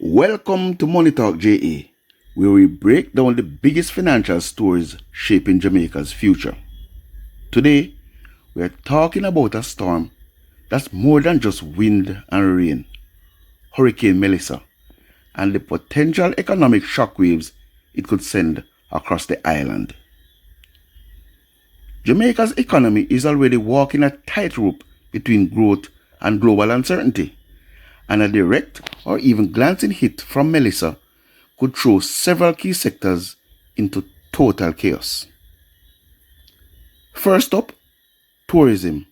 Welcome to Money Talk JA, where we break down the biggest financial stories shaping Jamaica's future. Today, we are talking about a storm that's more than just wind and rain, Hurricane Melissa, and the potential economic shockwaves it could send across the island. Jamaica's economy is already walking a tightrope between growth and global uncertainty, and a direct or even glancing hit from Melissa could throw several key sectors into total chaos. First up, tourism.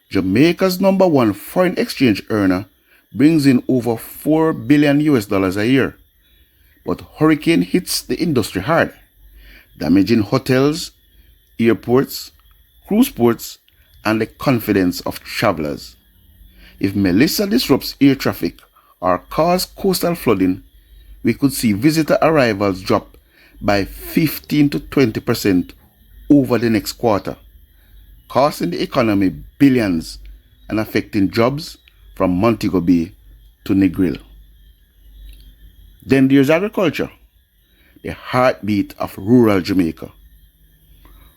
Jamaica's #1 foreign exchange earner brings in over $4 billion a year. But hurricane hits the industry hard, damaging hotels, airports, cruise ports, and the confidence of travelers. If Melissa disrupts air traffic or causes coastal flooding, we could see visitor arrivals drop by 15 to 20% over the next quarter, costing the economy billions and affecting jobs from Montego Bay to Negril. Then there's agriculture, the heartbeat of rural Jamaica.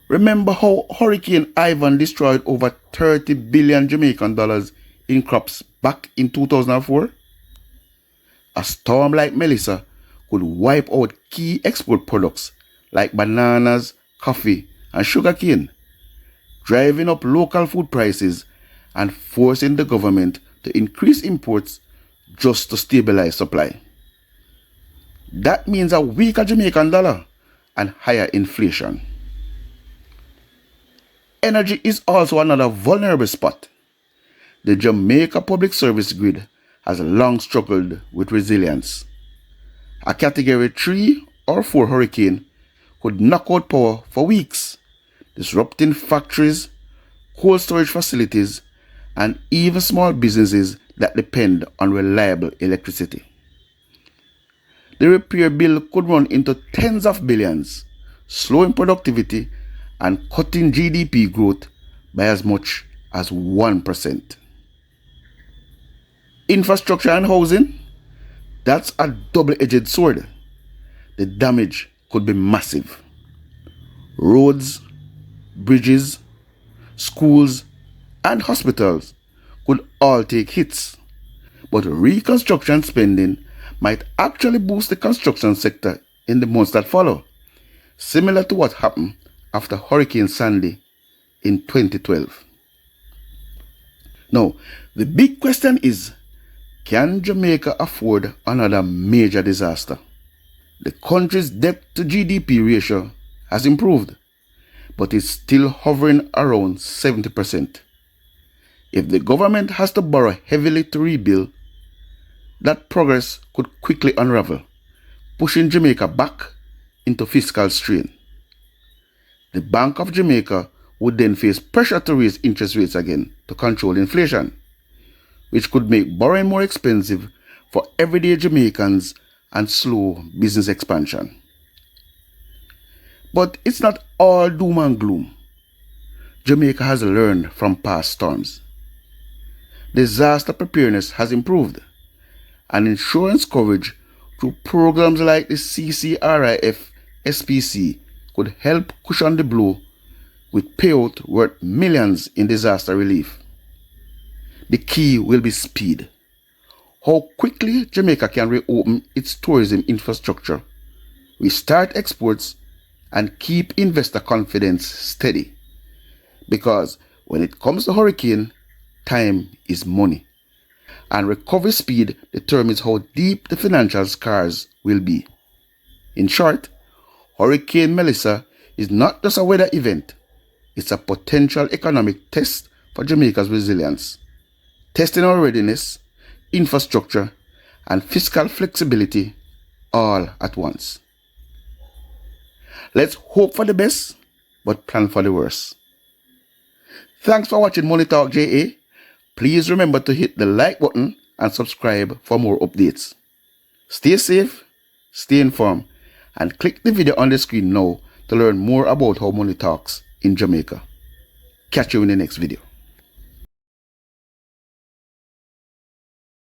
Remember how Hurricane Ivan destroyed over 30 billion Jamaican dollars in crops back in 2004? A storm like Melissa could wipe out key export products like bananas, coffee, and sugarcane, driving up local food prices and forcing the government to increase imports just to stabilize supply. That means a weaker Jamaican dollar and higher inflation. Energy is also another vulnerable spot. The Jamaica Public Service Grid has long struggled with resilience. A Category 3 or 4 hurricane could knock out power for weeks, disrupting factories, cold storage facilities, and even small businesses that depend on reliable electricity. The repair bill could run into tens of billions, slowing productivity and cutting GDP growth by as much as 1%. Infrastructure and housing, that's a double-edged sword. The damage could be massive. Roads, bridges, schools, and hospitals could all take hits, but reconstruction spending might actually boost the construction sector in the months that follow, similar to what happened after Hurricane Sandy in 2012. Now, the big question is, can Jamaica afford another major disaster? The country's debt to GDP ratio has improved, but is still hovering around 70%. If the government has to borrow heavily to rebuild, that progress could quickly unravel, pushing Jamaica back into fiscal strain. The Bank of Jamaica would then face pressure to raise interest rates again to control inflation, which could make borrowing more expensive for everyday Jamaicans and slow business expansion. But it's not all doom and gloom. Jamaica has learned from past storms. Disaster preparedness has improved, and insurance coverage through programs like the CCRIF SPC could help cushion the blow with payout worth millions in disaster relief. The key will be speed. How quickly Jamaica can reopen its tourism infrastructure, restart exports, and keep investor confidence steady. Because when it comes to hurricane, time is money, and recovery speed determines how deep the financial scars will be. In short, Hurricane Melissa is not just a weather event, it's a potential economic test for Jamaica's resilience, testing our readiness, infrastructure, and fiscal flexibility all at once. Let's hope for the best, but plan for the worst. Thanks for watching Money Talk JA. Please remember to hit the like button and subscribe for more updates. Stay safe, stay informed, and click the video on the screen now to learn more about how money talks in Jamaica. Catch you in the next video.